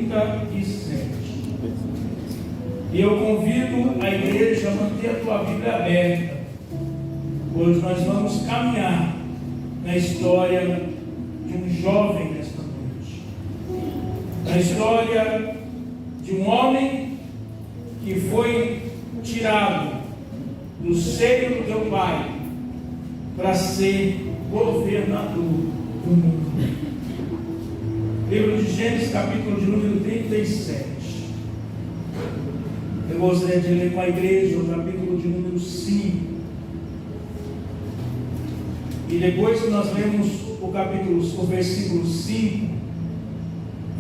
37. E eu convido a igreja a manter a tua Bíblia aberta, pois nós vamos caminhar na história de um jovem nesta noite, na história de um homem que foi tirado do seio do teu pai para ser governador do mundo. Livro de Gênesis, capítulo de número 37. Eu gostaria de ler com a igreja o capítulo de número 5. E depois que nós lemos o versículo 5,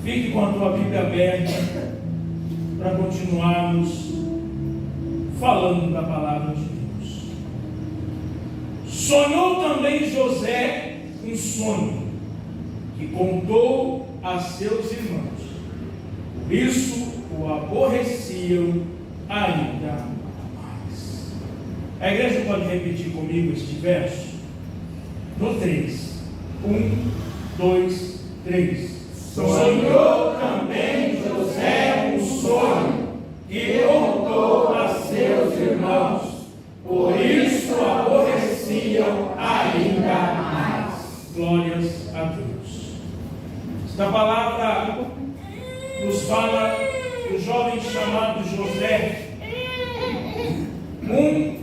fique com a tua Bíblia aberta para continuarmos falando da palavra de Deus. Sonhou também José um sonho, que contou a seus irmãos. Por isso o aborreciam ainda mais. A igreja pode repetir comigo este verso? No 3. 1, 2, 3. Sonhou também José um sonho, que contou a seus irmãos. Por isso aborreciam ainda mais. Glórias a Deus. Esta palavra nos fala do jovem chamado José, um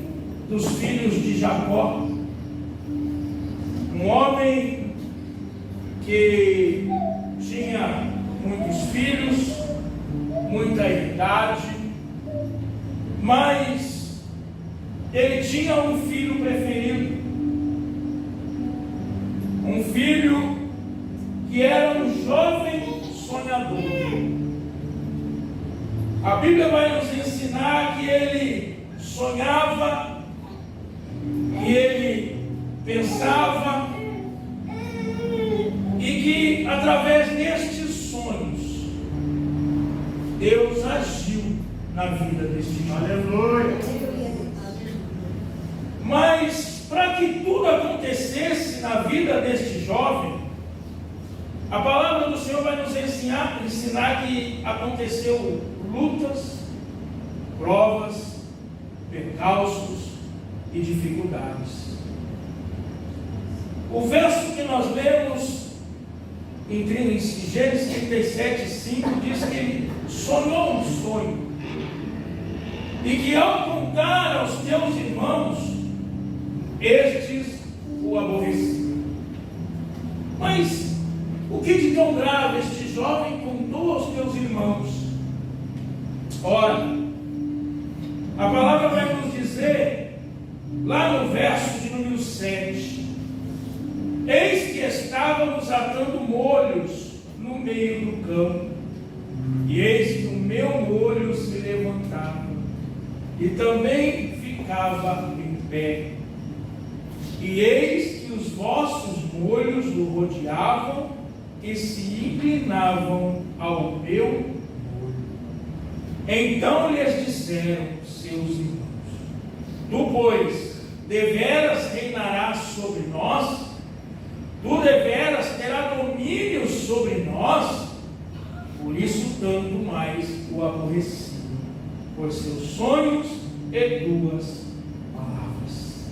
dos filhos de Jacó, um homem que tinha muitos filhos, muita idade, mas ele tinha um filho preferido, um filho que era um jovem sonhador. A Bíblia vai nos ensinar que ele sonhava, que ele pensava, e que através destes sonhos Deus agiu na vida deste jovem. Aleluia! Mas para que tudo acontecesse na vida deste jovem, a palavra do Senhor vai nos ensinar que aconteceu lutas, provas, percalços e dificuldades. O verso que nós lemos em Gênesis 37, 5 diz que ele sonhou um sonho, e que ao contar aos teus irmãos, estes o aborreciam. Mas o que de tão grave este jovem contou aos teus irmãos? Ora, a palavra vai nos dizer, lá no verso de número 7, eis que estávamos atando molhos no meio do campo, e eis que o meu molho se levantava, e também ficava em pé, e eis que os vossos molhos o rodeavam e se inclinavam ao meu molho. Então lhes disseram seus irmãos: tu, pois, deveras reinarás sobre nós? Tu deveras terás domínio sobre nós? Por isso tanto mais o aborreci, por seus sonhos e duas palavras.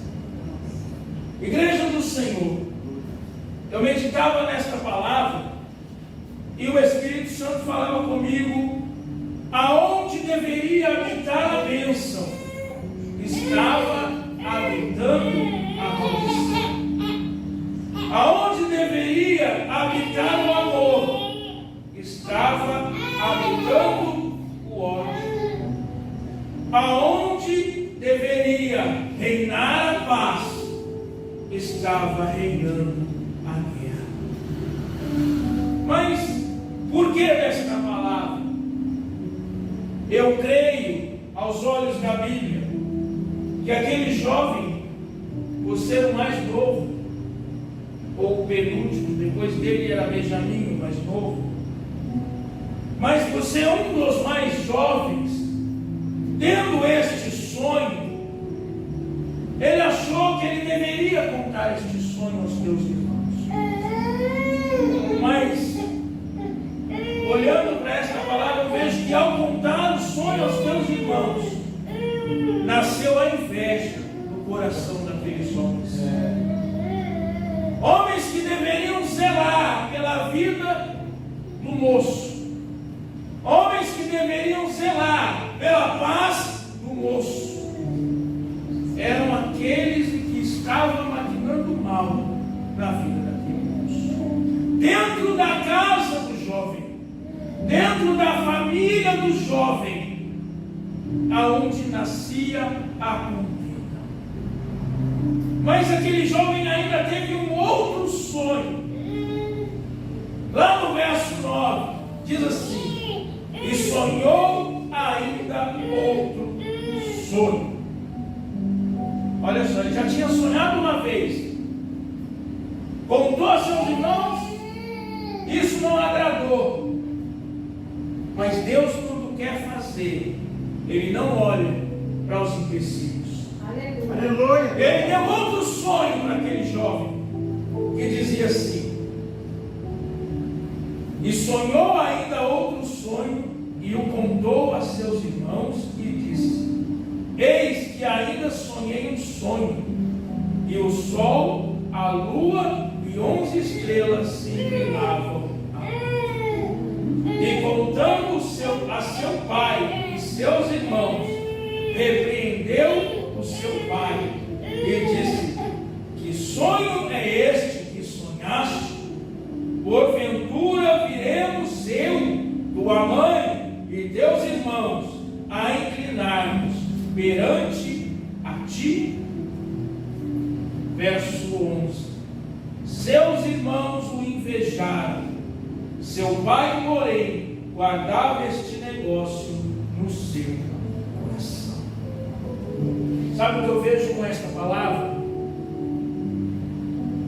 Igreja do Senhor, eu meditava nesta palavra e o Espírito Santo falava comigo aonde deveria habitar a bênção. Estava habitando a maldição. Aonde deveria habitar o amor, estava habitando o ódio. Aonde deveria reinar a paz, estava reinando a guerra. Mas por que desta palavra? Eu creio, aos olhos da Bíblia, que aquele jovem, por ser o mais novo, ou o penúltimo, depois dele era Benjamim, o mais novo, mas por ser um dos mais jovens, tendo este sonho, ele achou que ele deveria contar este sonho aos teus irmãos. Mas, olhando para esta palavra, coração daqueles homens. Homens que deveriam zelar pela vida do moço. Homens que deveriam zelar pela paz do moço. Eram aqueles que estavam maquinando mal na vida daquele moço. Dentro da casa do jovem, dentro da família do jovem, aonde nascia a contenda. Mas aquele jovem ainda teve um outro sonho. Lá no verso 9, diz assim: e sonhou ainda outro sonho. Olha só, ele já tinha sonhado uma vez, contou a seus irmãos, isso não agradou. Mas Deus, quando quer fazer, Ele não olha para os empecilhos. Aleluia. Ele deu outro sonho para aquele jovem, que dizia assim: e sonhou ainda outro sonho, e o contou a seus irmãos, e disse: eis que ainda sonhei um sonho, e o sol, a lua e 11 estrelas se inclinavam a mim. E contando a seu pai e seus irmãos, repreendeu o seu pai e disse: que sonho é este que sonhaste? Porventura viremos eu, tua mãe e teus irmãos a inclinar-nos perante a ti? Verso 11: seus irmãos o invejaram, seu pai, porém, guardava este negócio no seu coração. Sabe o que eu vejo com esta palavra?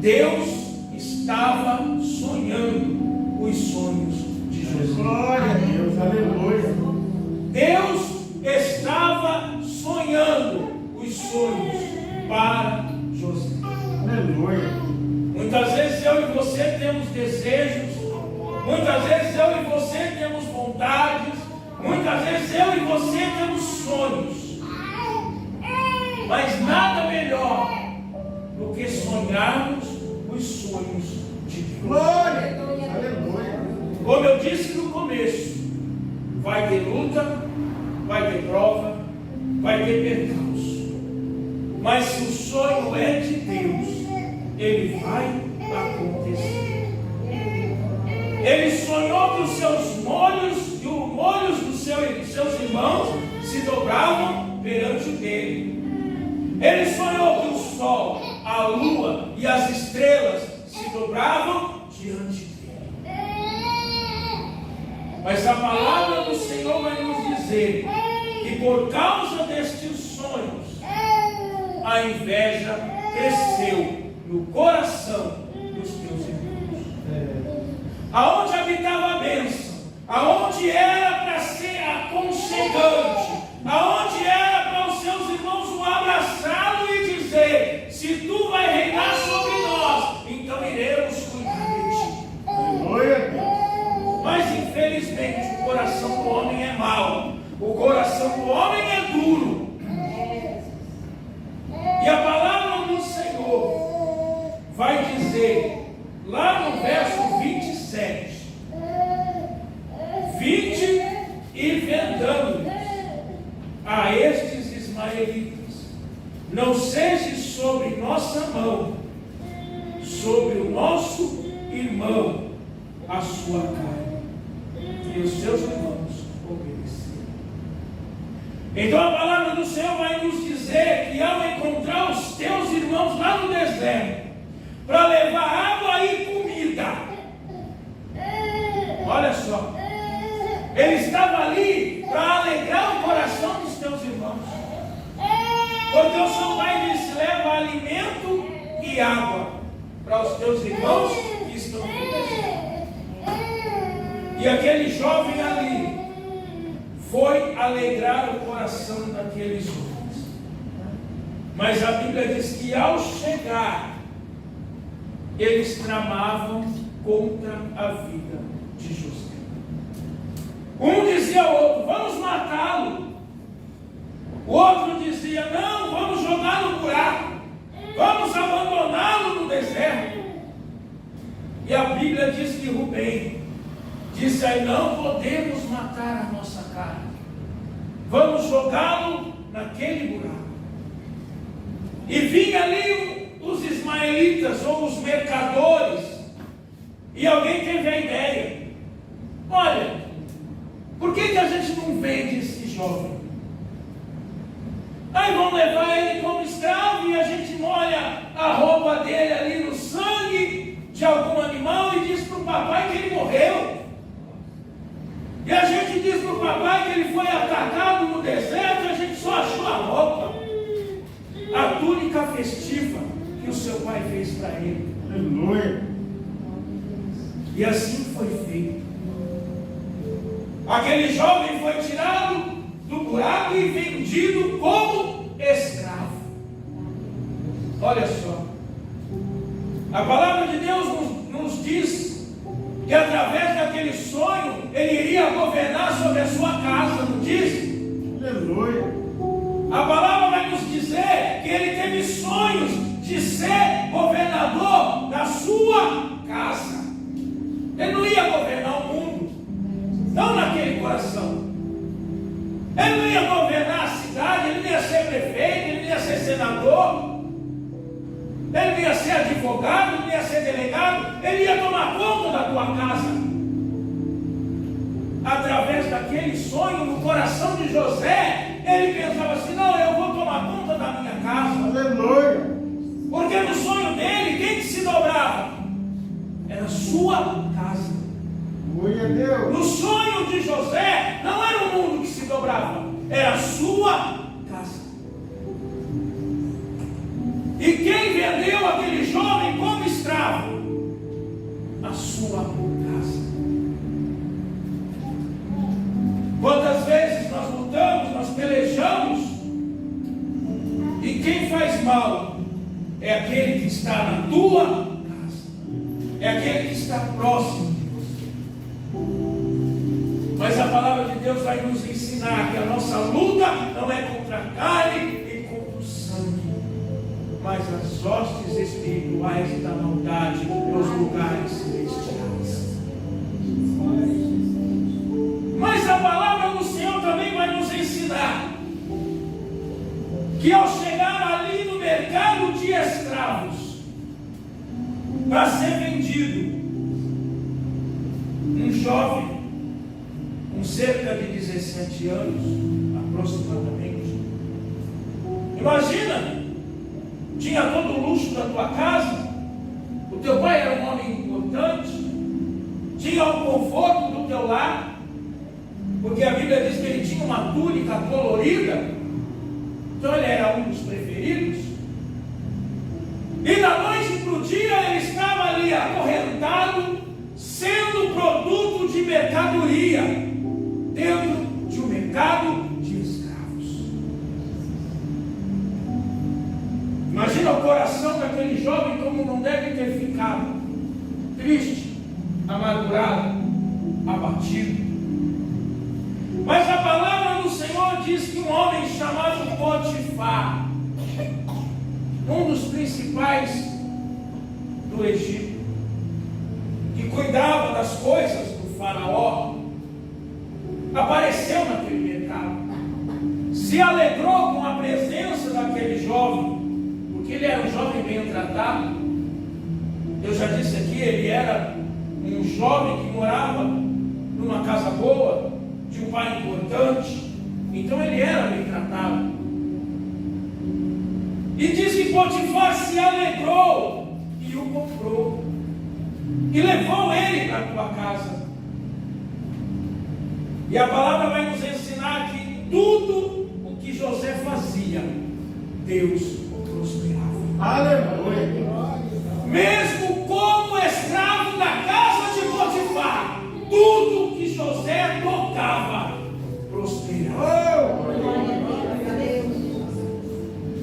Deus estava sonhando os sonhos de José. Glória a Deus, aleluia. Deus estava sonhando os sonhos para José. Aleluia. Muitas vezes eu e você temos desejos, muitas vezes eu e você temos vontades, muitas vezes eu e você temos sonhos. Mas nada melhor do que sonharmos os sonhos de Deus. Glória a Deus, aleluia. Como eu disse no começo, vai ter luta, vai ter prova, vai ter percalço. Mas se o sonho é de Deus, ele vai acontecer. Ele sonhou que os seus molhos e os molhos dos seus irmãos se dobravam perante dele. Ele sonhou que o sol, a lua e as estrelas se dobravam diante dele. Mas a palavra do Senhor vai nos dizer que por causa destes sonhos, a inveja cresceu no coração dos teus irmãos. Aonde habitava a bênção, aonde era para ser aconchegante, aonde era para os seus irmãos o abraçá-lo e dizer: se tu vai reinar sobre nós, então iremos cuidar de ti. Mas infelizmente o coração do homem é mau, o coração do homem é duro. E a palavra do Senhor vai dizer, lá no verso 27, vinde e vendamos a estes ismaelitas, não seja sobre nossa mão, sobre o nosso irmão, a sua carne. E os seus irmãos obedeceram. Então a palavra do Senhor vai nos dizer que ao encontrar os teus irmãos lá no deserto, para levar água e comida, olha só, ele estava ali para alegrar o coração dos teus irmãos. Porque o seu pai disse: leva alimento e água para os teus irmãos que estão no deserto. E aquele jovem ali foi alegrar o coração daqueles homens. Mas a Bíblia diz que ao chegar, eles tramavam contra a vida de José. Um dizia ao outro: vamos matá-lo. O outro dizia: não, vamos jogar no buraco. Vamos abandoná-lo no deserto. E a Bíblia diz que Rubem disse aí: não podemos matar a nossa carne, vamos jogá-lo naquele buraco. E vinha ali os ismaelitas ou os mercadores, e alguém teve a ideia: olha, por que a gente não vende esse jovem? Aí vão levar ele como escravo e a gente molha a roupa dele ali no sangue de algum animal e diz para o papai que ele morreu. E a gente diz para o papai que ele foi atacado no deserto e a gente só achou a roupa, a túnica festiva que o seu pai fez para ele. Aleluia. E assim foi feito. Aquele jovem foi tirado do buraco e vendido como escravo. Olha só, a palavra de Deus nos diz que através daquele sonho ele iria governar sobre a sua casa, não diz? Aleluia. A palavra vai nos dizer que ele teve sonhos de ser governador da sua casa. Ele não ia governar o mundo, não naquele coração. Ele não ia governar a cidade, ele não ia ser prefeito, ele não ia ser senador, ele não ia ser advogado, ele não ia ser delegado, ele ia tomar conta da tua casa. Através daquele sonho no coração de José, ele pensava assim: não, eu vou tomar conta da minha casa. Aleluia. Porque no sonho dele, quem que se dobrava? Era a sua casa. Glória a Deus. No sonho de José, não era o mundo que se dobrava, era a sua casa. E quem vendeu aquele jovem como escravo? A sua casa. Quantas vezes nós lutamos, nós pelejamos, e quem faz mal é aquele que está na tua casa, é aquele que está próximo. Mas a palavra de Deus vai nos ensinar que a nossa luta não é contra a carne e contra o sangue, mas as hostes espirituais da maldade nos lugares celestiais. Mas a palavra do Senhor também vai nos ensinar que ao chegar ali no mercado de escravos para ser vendido, um jovem com cerca de 17 anos, aproximadamente. Imagina, tinha todo o luxo da tua casa, o teu pai era um homem importante, tinha o conforto do teu lar, porque a Bíblia diz que ele tinha uma túnica colorida, então ele era um dos preferidos. E da noite para o dia ele estava ali acorrentado, sendo produto de mercadoria dentro de um mercado de escravos. Imagina o coração daquele jovem como não deve ter ficado: triste, amargurado, abatido. Mas a palavra do Senhor diz que um homem chamado Potifar, um dos principais do Egito, que cuidava das coisas do faraó, apareceu naquele mercado, se alegrou com a presença daquele jovem, porque ele era um jovem bem tratado. Eu já disse aqui, ele era um jovem que morava numa casa boa, de um pai importante, então ele era bem tratado. E diz que Potifar se alegrou e o comprou e levou ele para a tua casa. E a palavra vai nos ensinar que tudo o que José fazia, Deus o prosperava. Aleluia. Mesmo como escravo da casa de Potifar, tudo que José tocava prosperava.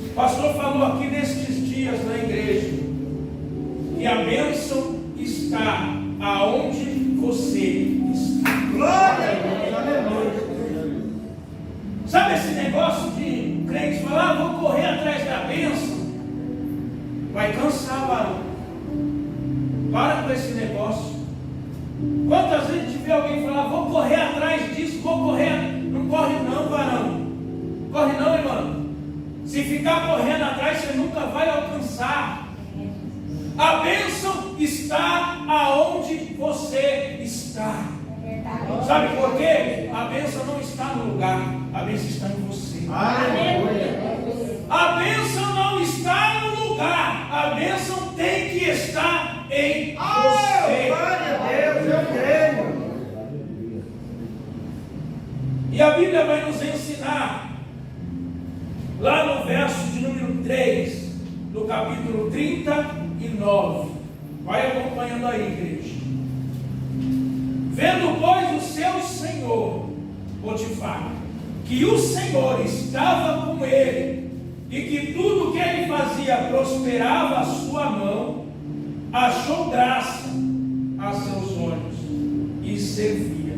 O pastor falou aqui nestes dias na igreja que a bênção está aonde você está. Glória a Deus. Aleluia. Sabe esse negócio de crente falar: vou correr atrás da bênção? Vai cansar, varão. Para com esse negócio. Quantas vezes a gente vê alguém falar, vou correr atrás disso, vou correr. Não corre não, varão. Corre não, irmão. Se ficar correndo atrás, você nunca vai alcançar. A bênção está aonde você está. Sabe por quê? A bênção não está no lugar, a bênção está em você. A bênção não está no lugar, a bênção tem que estar em você. Glória a Deus, eu creio. E a Bíblia vai nos ensinar, lá no verso de número 3, do capítulo 39. Vai acompanhando aí, igreja. Vendo, pois, o seu senhor, Potifar, que o Senhor estava com ele, e que tudo que ele fazia prosperava a sua mão, achou graça a seus olhos, e servia.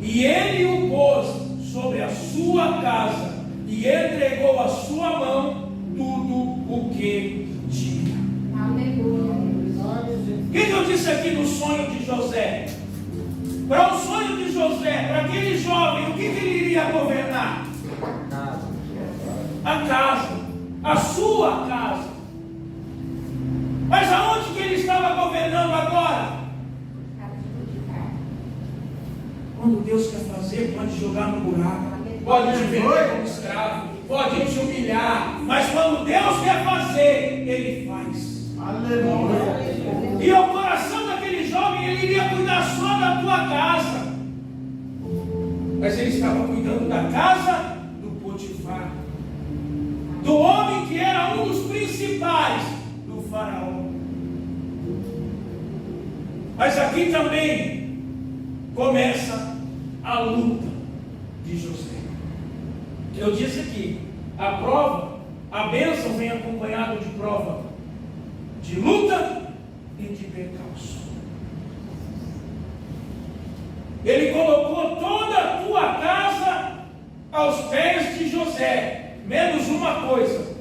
E ele o pôs sobre a sua casa, e entregou à sua mão tudo o que tinha. O que eu disse aqui no sonho de José? Para o sonho de José, para aquele jovem, o que ele iria governar? A casa, a sua casa. Mas aonde que ele estava governando agora? Quando Deus quer fazer, pode jogar no buraco, pode te vender como escravo, pode te humilhar, mas quando Deus quer fazer, Ele faz. Aleluia. E o coração daquele jovem, ele iria cuidar só da tua casa, mas ele estava cuidando da casa do Potifar, do homem que era um dos principais do faraó. Mas aqui também começa a luta de José. Eu disse aqui, a prova, a bênção vem acompanhada de prova, de luta e de percalço. Ele colocou toda a tua casa aos pés de José, menos uma coisa.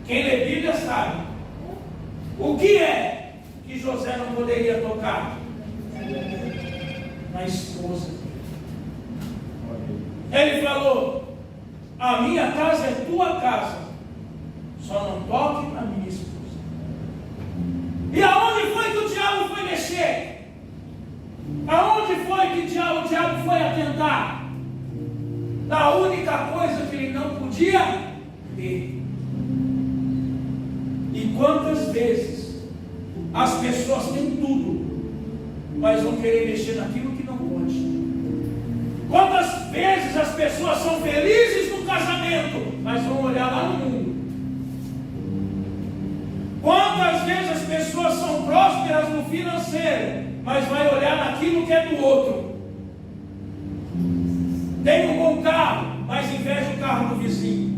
Quem lê Bíblia sabe. O que é que José não poderia tocar? Na esposa. Ele falou: a minha casa é tua casa, só não toque na minha esposa. E aonde foi que o diabo foi mexer? Aonde foi que o diabo foi atentar? Na única coisa que ele não podia ter. E quantas vezes as pessoas têm tudo, mas vão querer mexer naquilo que não pode? Quantas vezes as pessoas são felizes no casamento, mas vão olhar lá no mundo? Quantas vezes as pessoas são prósperas no financeiro, mas vai olhar naquilo que é do outro? Tem um bom carro, mas inveja o carro do vizinho.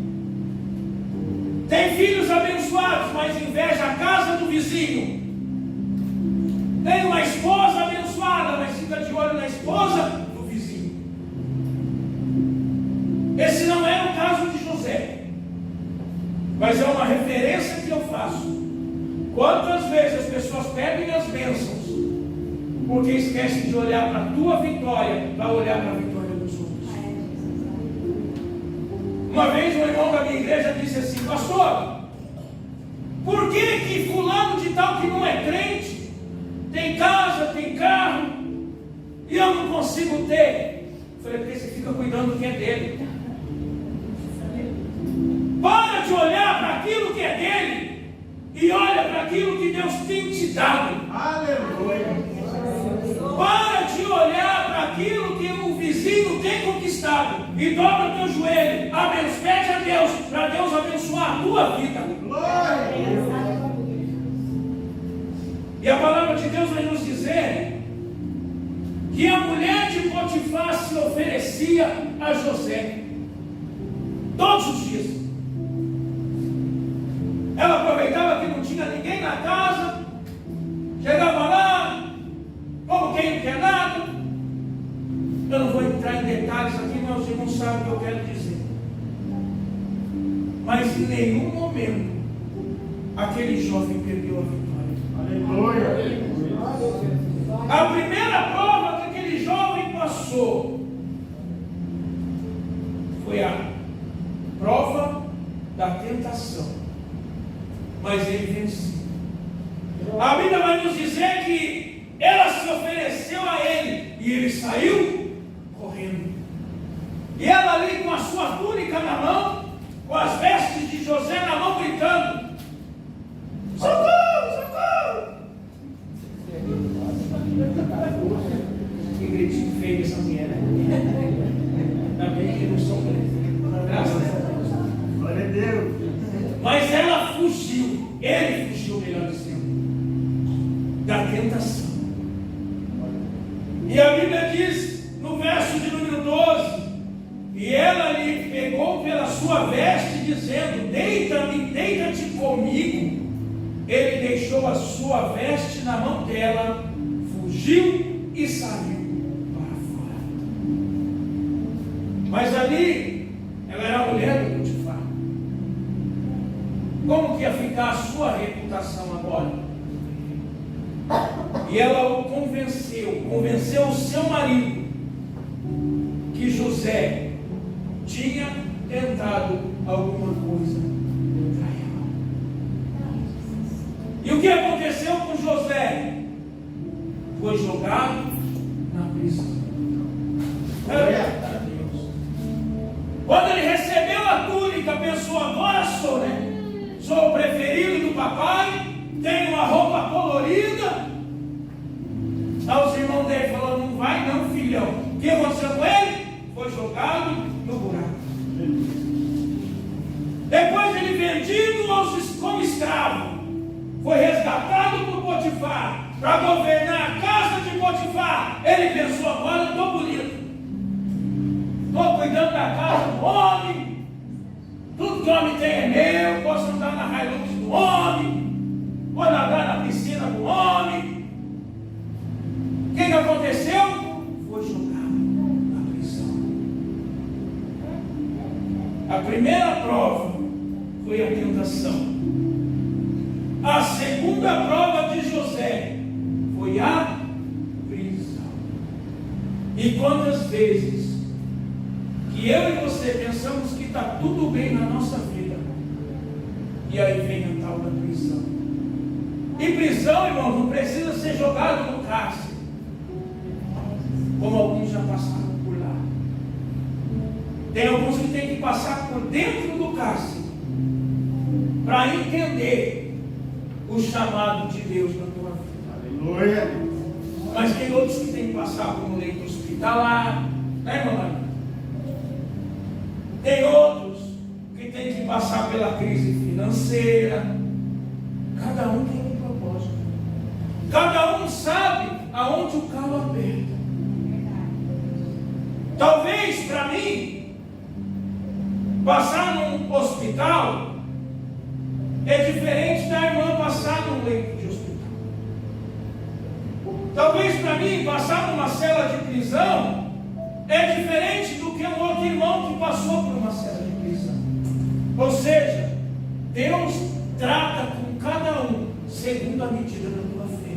Tem filhos abençoados, mas inveja a casa do vizinho. Tem uma esposa abençoada, mas fica de olho na esposa do vizinho. Esse não é o caso de José, mas é uma referência que eu faço. Quantas vezes as pessoas perdem as bênçãos porque esquecem de olhar para a tua vitória, para olhar para a vitória dos outros. Uma vez um irmão da minha igreja disse assim: pastor, por que fulano de tal que não é crente tem casa, tem carro, e eu não consigo ter? Eu falei: porque você fica cuidando do que é dele. Para de olhar para aquilo que é dele e olha para aquilo que Deus tem te dado. Aleluia. Para de olhar para aquilo que o vizinho tem conquistado e dobra o teu joelho, pede a Deus, para Deus abençoar a tua vida. Glória. E a palavra de Deus vai nos dizer que a mulher de Potifar se oferecia a José todos os dias. Ela aproveitava que não tinha ninguém na casa, chegava lá, como quem não quer nada. Eu não vou entrar em detalhes aqui, mas você não sabe o que eu quero dizer. Mas em nenhum momento aquele jovem perdeu a vitória. Aleluia. A primeira prova que aquele jovem passou foi a prova da tentação, mas ele venceu. A Bíblia vai nos dizer que ela se ofereceu a ele e ele saiu correndo. E ela ali com a sua túnica na mão, com as vestes de José na mão, gritando: socorro, socorro! Que gritinho feio essa mulher, né? Ainda bem que não sou preso. Graças a Deus. Glória a Deus. Mas ela fugiu, ele fugiu, melhor dizendo, da tentação. E a Bíblia diz no verso de número 12: e ela lhe pegou pela sua veste, dizendo: deita-te comigo. Ele deixou a sua veste na mão dela, fugiu e saiu para fora. Mas ali, ela era a mulher do Potifar. Como que ia ficar a sua reputação agora? E ela o convenceu o seu marido, que José tinha tentado alguma coisa contra ela. E o que aconteceu com José? Foi jogado na prisão. Quando ele recebeu a túnica, pensou: agora sou, né? Sou o preferido do papai, tenho uma roupa colorida. Aí os irmãos dele falaram: não vai não, filhão. O que aconteceu com ele? Foi jogado no buraco. Depois ele vendido como escravo, foi resgatado por Potifar para governar a casa de Potifar. Ele pensou: agora eu estou bonito, estou cuidando da casa do homem, tudo que o homem tem é meu, posso andar na Hilux do homem, vou nadar na piscina do homem. O que aconteceu? Foi jogado na prisão. A primeira prova foi a tentação. A segunda prova de José foi a prisão. E quantas vezes que eu e você pensamos que está tudo bem na nossa vida, e aí vem a tal da prisão. E prisão, irmão, não precisa ser jogado no cárcere, como alguns já passaram por lá. Tem alguns que têm que passar por dentro do cárcere para entender o chamado de Deus na tua vida. Aleluia. Mas tem outros que têm que passar por um leito hospitalar, né, irmão? Tem outros que têm que passar pela crise financeira. Cada um tem um propósito. Cada um sabe aonde o calo aperta. Talvez para mim, passar num hospital é diferente da irmã passar num leito de hospital. Talvez para mim, passar numa cela de prisão é diferente do que um outro irmão que passou por uma cela de prisão. Ou seja, Deus trata com cada um segundo a medida da tua fé.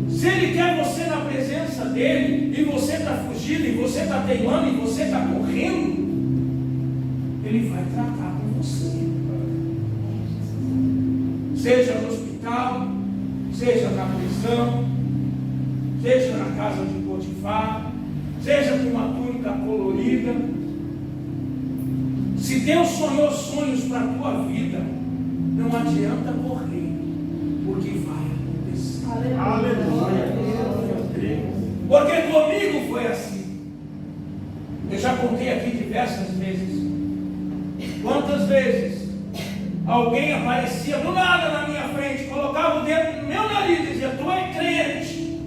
Se Ele quer você na presença dEle, e você está fugindo, e você está teimando, e você está correndo, Ele vai tratar com você. Seja no hospital, seja na prisão, seja na casa de Potifar, seja com uma túnica colorida. Se Deus sonhou sonhos para a tua vida, não adianta correr, porque vai acontecer. Aleluia. Porque comigo foi assim. Eu já contei aqui diversas vezes. Quantas vezes alguém aparecia do nada na minha frente, colocava o dedo no meu nariz e dizia: tu é crente.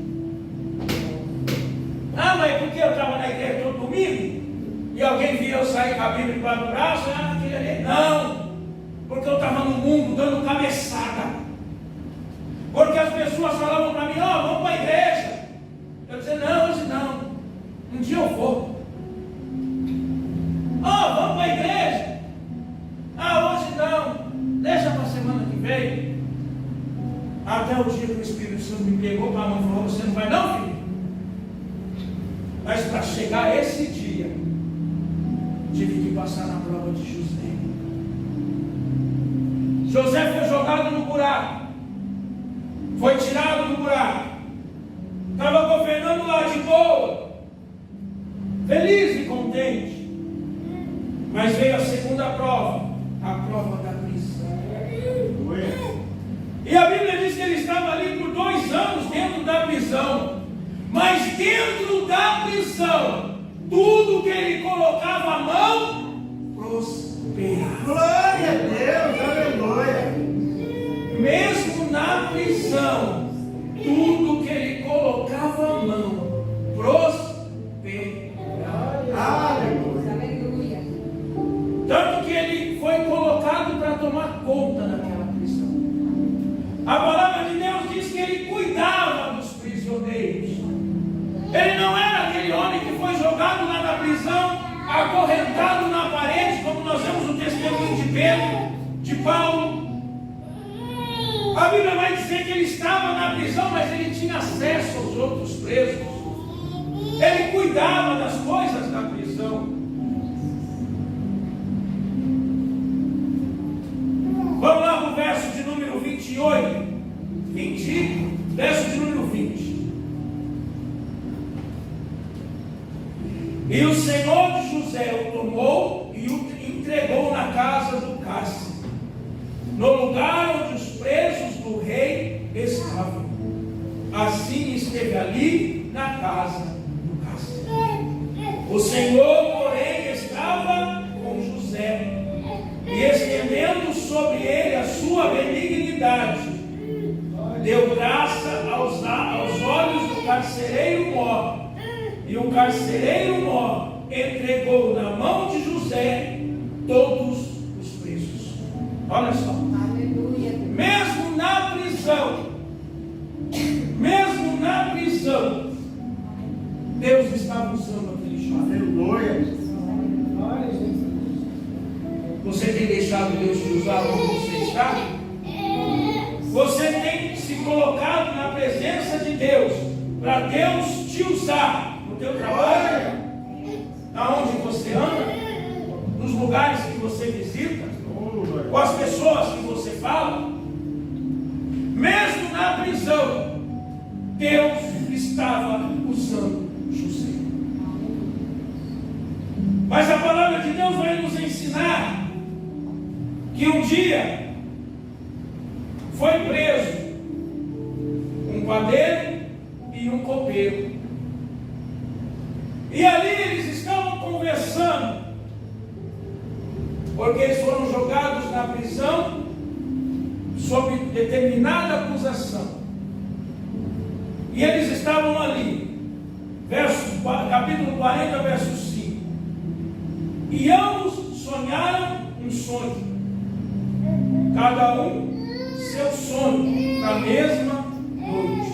Ah, mas porque eu estava na igreja todo domingo? E alguém via eu sair com a Bíblia debaixo do braço? Ah, aquele ali. Não, porque eu estava no mundo dando cabeçada. Porque as pessoas falavam para mim: ó, vamos para a igreja. Eu dizia: não, hoje não, um dia eu vou. Ó, vamos para a igreja. Ah, hoje não, deixa para a semana Até o dia que o Espírito Santo me pegou para a mão e falou: você não vai não, filho? Mas para chegar esse dia, tive que passar na prova de José. José foi jogado no buraco, foi tirado do buraco, estava governando lá de boa, feliz e contente. Mas veio a segunda prova, a prova da prisão. E a Bíblia diz que ele estava ali por 2 anos dentro da prisão. Mas dentro da prisão, tudo que ele colocava a mão, prosperava. Glória a Deus, aleluia. Mesmo na prisão, tudo que ele colocava a mão, prosperava. Aleluia. Tanto que ele foi colocado para tomar conta daquela prisão. A palavra de Deus diz que ele cuidava dos prisioneiros. Ele não era aquele homem que foi jogado lá na prisão, acorrentado na parede, como nós vemos no testemunho de Pedro, de Paulo. A Bíblia vai dizer que ele estava na prisão, mas ele tinha acesso aos outros presos. Ele cuidava das coisas da prisão. Vamos lá para o verso de número 20, verso de número 20. E o Senhor de José o tomou e o entregou na casa do cárcere, no lugar onde os presos do rei estavam. Assim esteve ali na casa do cárcere. O Senhor, porém, estava com José, e estendendo sobre ele a sua benignidade, deu graça aos olhos do carcereiro mor. E o carcereiro mor entregou na mão de José todos os presos. Olha só. Aleluia. Mesmo na prisão, Deus estava usando aquele jovem. Aleluia. Você tem deixado Deus te usar onde você está? Você tem se colocado na presença de Deus, para Deus te usar. No teu trabalho, aonde você anda, nos lugares que você visita, com as pessoas que você fala. Mesmo na prisão, Deus estava usando José. Mas a palavra de Deus vai nos ensinar que um dia foi preso um padeiro e um copeiro. E ali eles estavam conversando, porque eles foram jogados na prisão sob determinada acusação. E eles estavam ali, capítulo 40, verso 5. E ambos sonharam um sonho, cada um seu sonho, na mesma noite,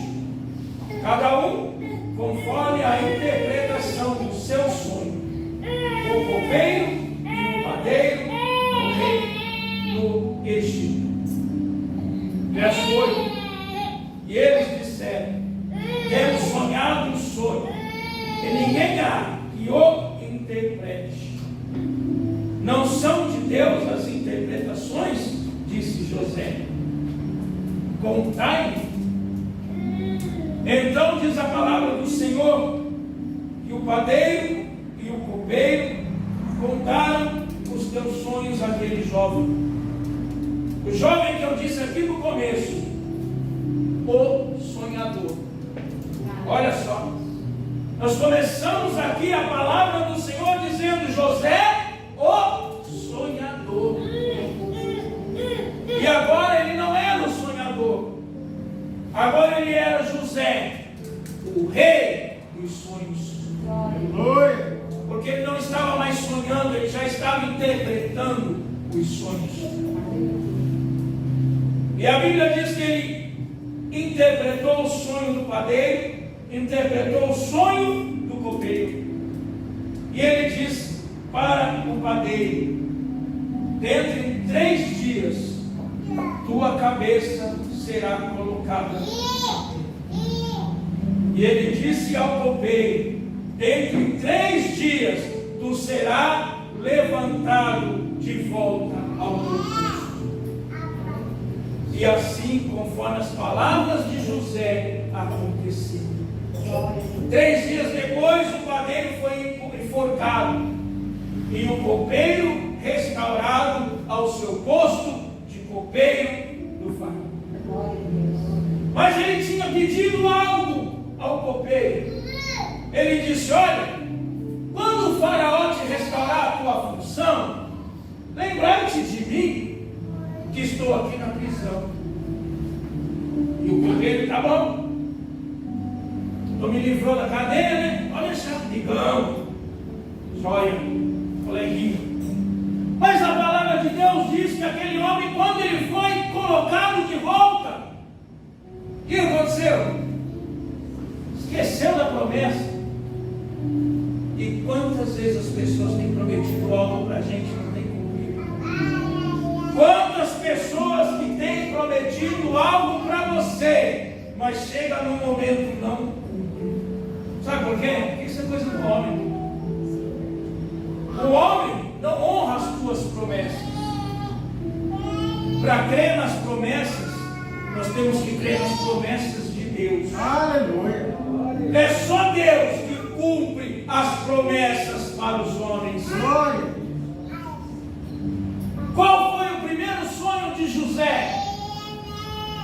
cada um conforme a interpretação do seu sonho. O copeiro e o padeiro do rei do Egito. Verso 8. E eles disseram: temos sonhado um sonho, e ninguém há que o interprete. Não são de Deus as interpretações? Disse José. Contai-me. Então diz a palavra do Senhor que o padeiro e o copeiro contaram os teus sonhos àquele jovem. O jovem que eu disse aqui no começo, o sonhador. Olha só, nós começamos aqui a palavra do Senhor dizendo: José, o sonhador. E agora ele não era o sonhador, agora ele era José, o rei dos sonhos. Porque ele não estava mais sonhando, ele já estava interpretando os sonhos. E a Bíblia diz que ele interpretou o sonho do padeiro, interpretou o sonho do copeiro. E ele diz para o padeiro: dentro de 3 dias, tua cabeça será colocado. E ele disse ao copeiro: dentro de 3 dias tu serás levantado de volta ao teu posto. E assim, conforme as palavras de José, aconteceu. 3 dias depois, o padeiro foi enforcado e o copeiro restaurado ao seu posto de copeiro do faraó. Mas ele tinha pedido algo ao copeiro. Ele disse: olha, quando o faraó te restaurar a tua função, lembrar-te de mim, que estou aqui na prisão. E o copeiro: tá bom, tu me livrou da cadeia, né? Pode deixar, digão, joia, coleguinha. Mas a palavra de Deus diz que aquele homem, quando ele foi colocado de volta, o que aconteceu? Esqueceu da promessa. E quantas vezes as pessoas têm prometido algo para a gente e não tem cumprido? Quantas pessoas que têm prometido algo para você, mas chega num momento não cumpre? Sabe por quê? Porque isso é coisa do homem. O homem não honra as tuas promessas. Para crer nas promessas, nós temos que crer nas promessas de Deus. Aleluia. É só Deus que cumpre as promessas para os homens. Glória. Qual foi o primeiro sonho de José?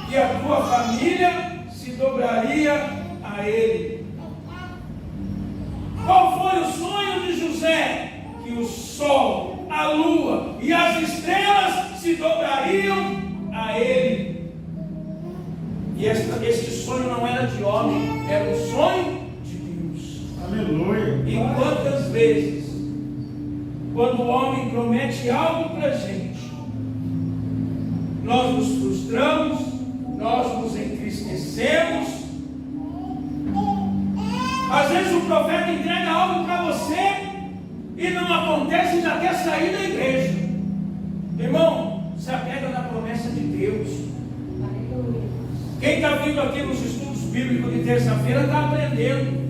Que a tua família se dobraria a ele. Qual foi o sonho de José? Que o sol, a lua e as estrelas se dobrariam a ele. E este sonho não era de homem, era um sonho de Deus. Aleluia. E quantas vezes, quando o homem promete algo para a gente, nós nos frustramos, nós nos entristecemos. Às vezes o profeta entrega algo para você e não acontece e já quer sair da igreja. Irmão, se apega na promessa de Deus. Quem está vindo aqui nos estudos bíblicos de terça-feira está aprendendo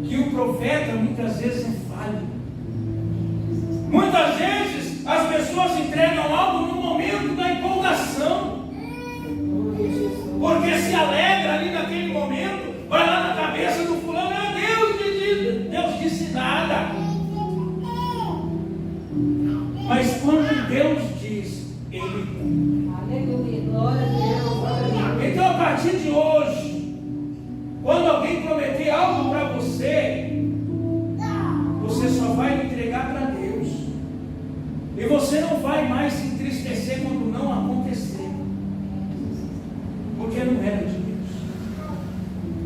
que o profeta muitas vezes é falho. Muitas vezes as pessoas entregam algo no momento da empolgação, porque se alegra ali naquele momento, vai lá na cabeça do fulano: Deus disse nada. Mas quando Deus diz, Ele cumpre. Aleluia. Glória a Deus. Então, a partir de hoje, quando alguém prometer algo para você, você só vai entregar para Deus. E você não vai mais se entristecer quando não acontecer, porque não era de Deus.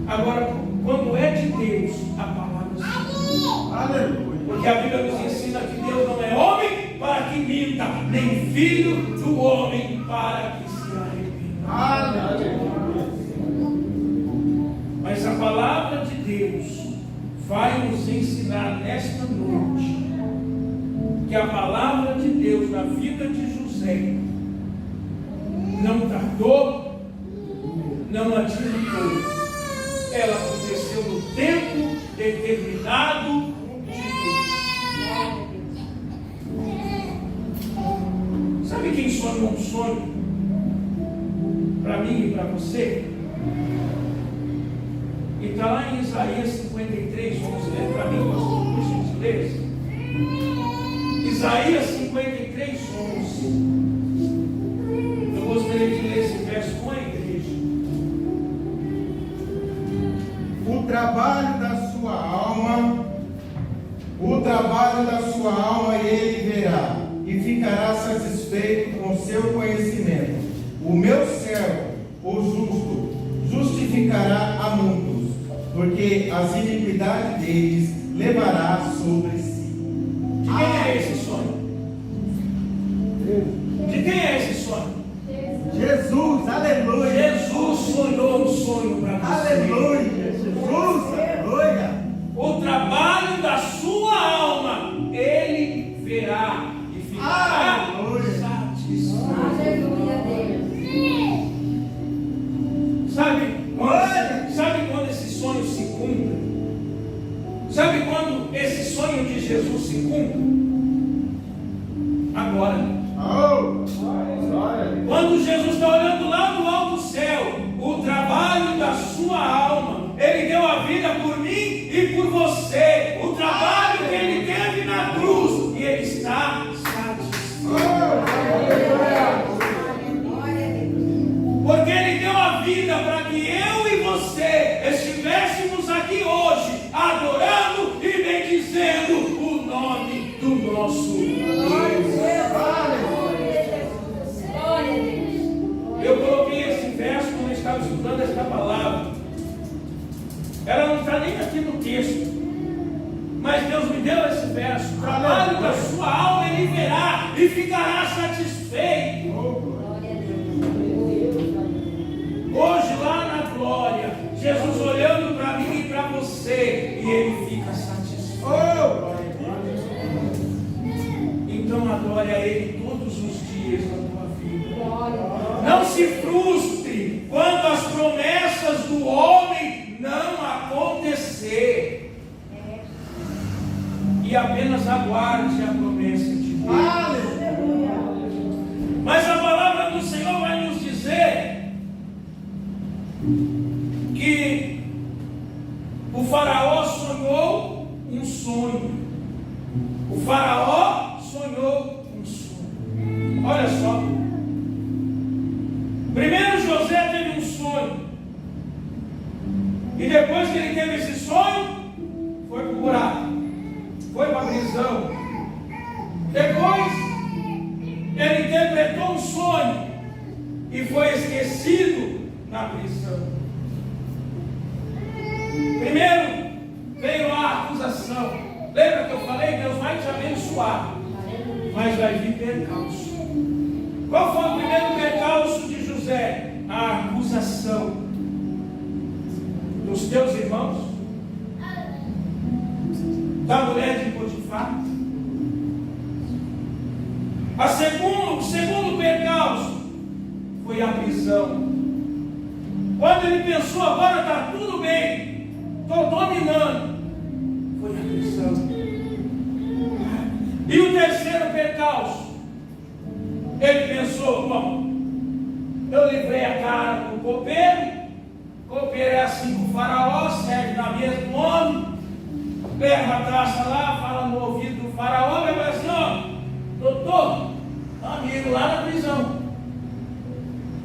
Agora, quando é de Deus, a palavra é. Aleluia. Porque a Bíblia nos ensina que Deus não é homem para que minta, nem filho do homem para que se arrependa. Aleluia. Mas a palavra de Deus vai nos ensinar nesta noite que a palavra de Deus na vida de José não tardou, não adiantou. Ela aconteceu no tempo determinado de Deus. Sabe quem sonhou um sonho para mim e para você? E está lá em Isaías 53, vamos ler para mim, pastor, por gentileza. Isaías 53, 11. Eu gostaria de ler esse verso com a igreja. O trabalho da sua alma ele verá, e ficará satisfeito com seu conhecimento. O meu servo, o justo, justificará a muitos, porque as iniquidades deles levará sobre si. De quem é esse sonho? De quem é esse sonho? Jesus, aleluia. Jesus sonhou um sonho para você. Aleluia. Jesus, aleluia. O trabalho da sua alma ele verá e ficará Aleluia. satisfeito. Aleluia, Deus. Sabe quando esse sonho de Jesus se cumpre? Agora. Quando Jesus está olhando lá no alto céu, o trabalho da sua alma, Ele deu a vida por mim e por você, o trabalho que Ele teve na cruz, e Ele está satisfeito. Porque Ele deu a vida para que eu e você estivéssemos aqui hoje, adorando e bendizendo o nome do nosso Deus. Eu coloquei esse verso quando eu estava estudando esta palavra. Ela não está nem aqui no texto, mas Deus me deu esse verso. O trabalho da sua alma Ele verá e ficará satisfeito. Hoje lá na glória, Jesus olhando para mim e para você, e Ele fica satisfeito. Então adore a Ele todos os dias da tua vida. Não se frustre quando as promessas do homem não acontecer. E apenas aguarde a promessa de Deus. Mas a palavra do Senhor vai nos dizer que o faraó sonhou um sonho. O faraó sonhou um sonho. Olha só. Primeiro José teve um sonho. E depois que ele teve esse sonho, foi para o buraco. Foi para a prisão. Depois, ele interpretou um sonho e foi esquecido na prisão. Primeiro, veio a acusação. Lembra que eu falei? Deus vai te abençoar, mas vai vir percalço. Qual foi o primeiro percalço de José? A acusação dos teus irmãos, da mulher de Potifar. O segundo percalço foi a prisão. Quando ele pensou, agora está tudo bem, estou dominando, foi a prisão. E o terceiro percalço, ele pensou, bom, eu livrei a cara com o copeiro é assim com o faraó, serve na mesa do homem, leva a taça lá, fala no ouvido do faraó, vai falar assim, ó, doutor, amigo lá na prisão.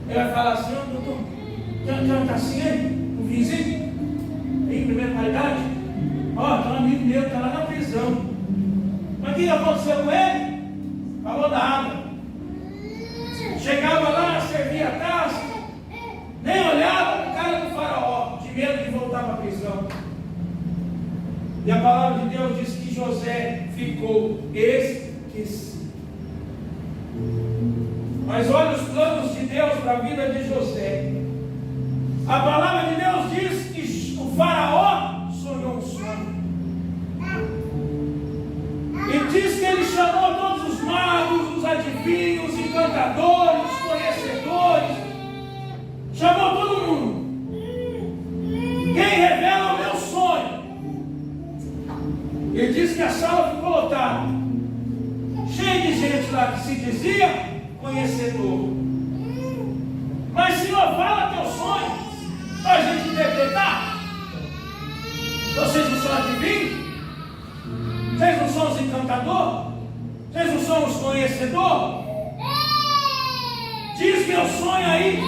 Ele vai falar assim, ó, doutor, tem uma tacinha aí, um vizinho, em primeira qualidade, ó, tem um amigo meu que está lá na prisão. Mas o que aconteceu com ele? Falou nada. Chegava lá, servia a taça, nem olhava para a cara do faraó, de medo de voltar para a prisão. E a palavra de Deus diz que José ficou esquecido. Mas olha os planos de Deus para a vida de José. A palavra de Deus diz que o faraó sonhou um sonho. E diz que ele chamou todos os magos, os adivinhos, os encantadores, os conhecedores. Chamou todo mundo. Quem revela o meu sonho? Ele diz que a sala ficou lotada, cheia de gente lá que se dizia conhecedor. Mas Senhor, fala teu sonho para a gente interpretar. Vocês não são adivinhos? Vocês não são os encantadores? Vocês não são os conhecedores? Diz meu sonho aí.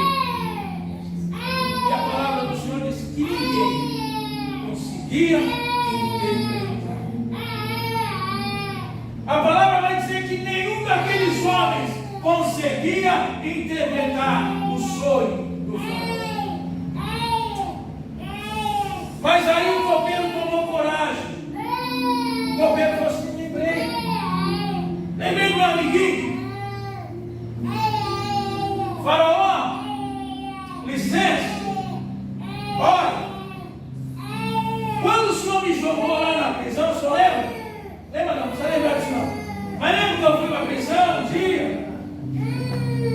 E a palavra do Senhor diz que ninguém conseguia interpretar. A palavra vai dizer que nenhum daqueles homens conseguia interpretar o sonho do faraó. Mas aí o copeiro tomou coragem. O copeiro falou assim: lembrei do meu amiguinho. Faraó, licença. Olha, quando o senhor me jogou lá na prisão, o senhor lembra? Lembra não? Não precisa lembrar disso não. Mas lembra que eu fui para a prisão um dia?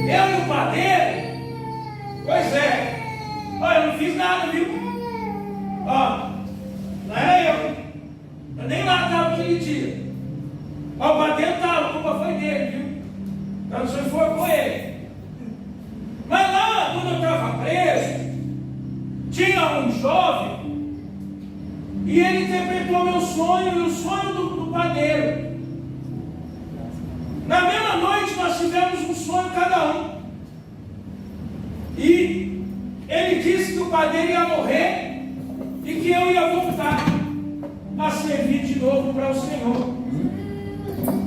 Eu e o padeiro? Pois é. Olha, eu não fiz nada, viu? Ó, naquele dia. O padeiro estava, a culpa foi dele, viu? Então não se foi com ele. Mas lá, quando eu estava preso, tinha um jovem e ele interpretou meu sonho e o sonho do padeiro. Na mesma noite nós tivemos um sonho cada um. E ele disse que o padeiro ia morrer e que eu ia voltar a servir de novo para o Senhor.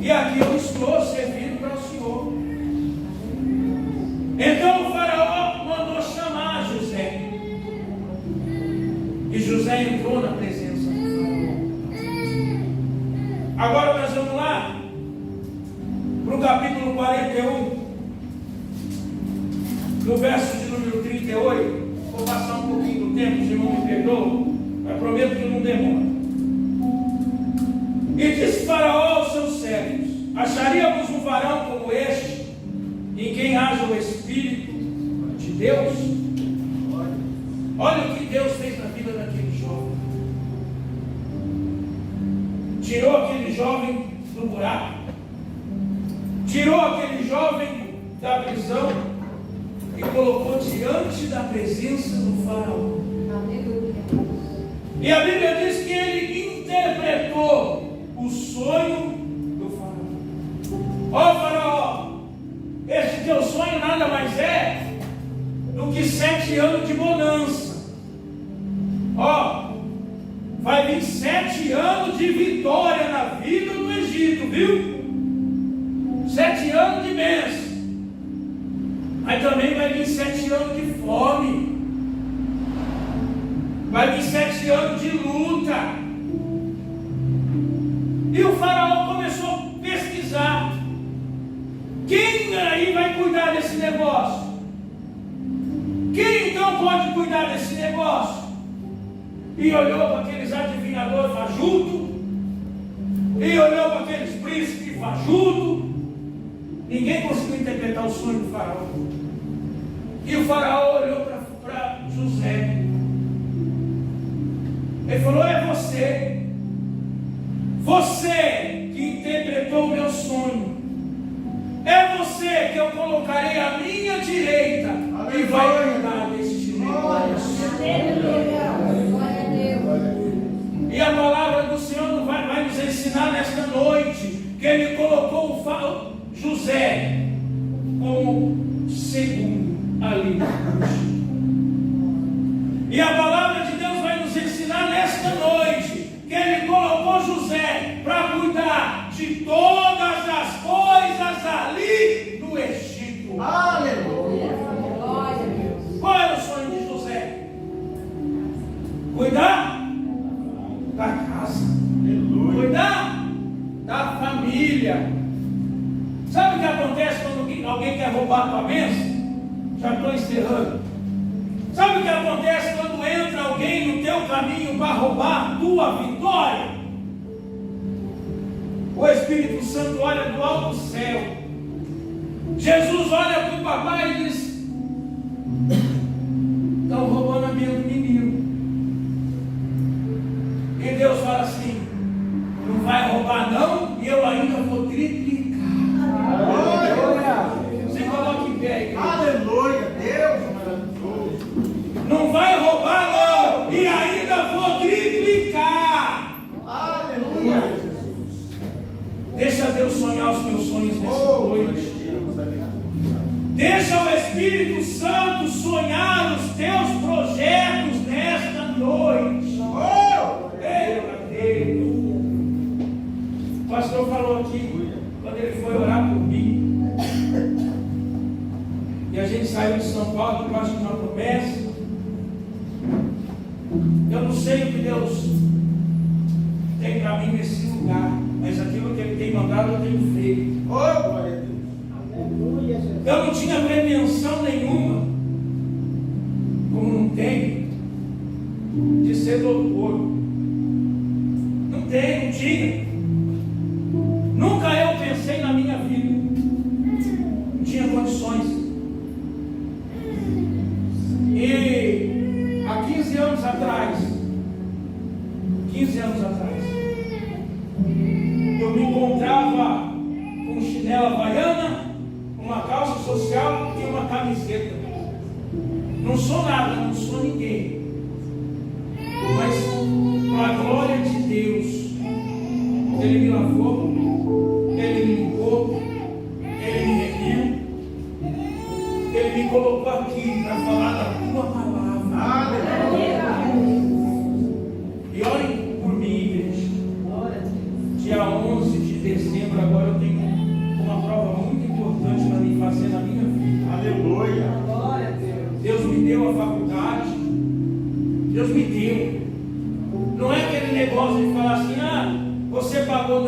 E aqui eu estou servindo para o Senhor. Então o faraó mandou chamar José. E José entrou na presença do faraó. Agora nós vamos lá para o capítulo 41, no verso de número 38. Vou passar um pouquinho do tempo, se não me perdoa, mas prometo que não demora. E disse Faraó aos seus servos: acharíamos um varão como este, em quem haja o Espírito de Deus? Olha o que Deus fez na vida daquele jovem. Tirou aquele jovem do buraco, tirou aquele jovem da prisão e colocou diante da presença do faraó. E a Bíblia diz que ele interpretou o sonho do faraó. Ó faraó, este teu sonho nada mais é do que 7 anos de bonança. Ó, vai vir 7 anos de vitória na vida do Egito, viu? 7 anos de bênção. Mas também vai vir 7 anos de fome. Vai vir 7 anos de luta. E o faraó começou a pesquisar. Quem aí vai cuidar desse negócio? Quem então pode cuidar desse negócio? E olhou para aqueles adivinhadores fajutos. E olhou para aqueles príncipes fajutos. Ninguém conseguiu interpretar o sonho do faraó. E o faraó olhou para José. Ele falou: é você. Você que interpretou o meu sonho. É você que eu colocarei à minha direita. E vai cuidar deste negócio. E a palavra do Senhor vai nos ensinar nesta noite que Ele colocou o José como segundo ali na cruz. E a palavra de Deus vai nos ensinar nesta noite que Ele colocou José para cuidar de todas as coisas ali no Egito. Aleluia. Qual era o sonho de José? Cuidar da casa. Aleluia. Cuidar da família. Sabe o que acontece quando alguém quer roubar a tua bênção? Já estou encerrando. Sabe o que acontece quando entra alguém no teu caminho para roubar a tua vitória? O Espírito Santo olha do alto céu. Jesus olha para o papai e diz: estão roubando a minha do menino. E Deus fala assim: não vai roubar não, e eu ainda vou triplicar. Você coloca em pé, igreja. Aleluia. Deus maravilhoso. Não vai roubar não, e ainda vou triplicar. Aleluia. Deixa Deus sonhar os teus sonhos nessa noite. Deixa o Espírito Santo sonhar os teus projetos nesta noite. O pastor falou aqui, quando ele foi orar por mim, e a gente saiu de São Paulo debaixo de uma promessa. Eu não sei o que Deus tem para mim nesse lugar, mas aquilo que Ele tem mandado eu tenho feito. Eu não tinha pretensão nenhuma, como não tenho, de ser doutor. Não tenho, não tinha. Nunca eu pensei na minha vida. Não tinha condições. E há 15 anos atrás, chinela havaiana, uma calça social e uma camiseta. Não sou nada, não sou ninguém. Mas, para a glória de Deus, Ele me lavou, Ele me limpou, Ele me remiu, Ele me colocou aqui para falar da tua palavra. E orem por mim, igreja. Dia 11 de dezembro, agora eu tenho uma prova muito importante para me fazer na minha vida. Aleluia. Deus me deu a faculdade. Deus me deu. Não é aquele negócio de falar assim, você pagou.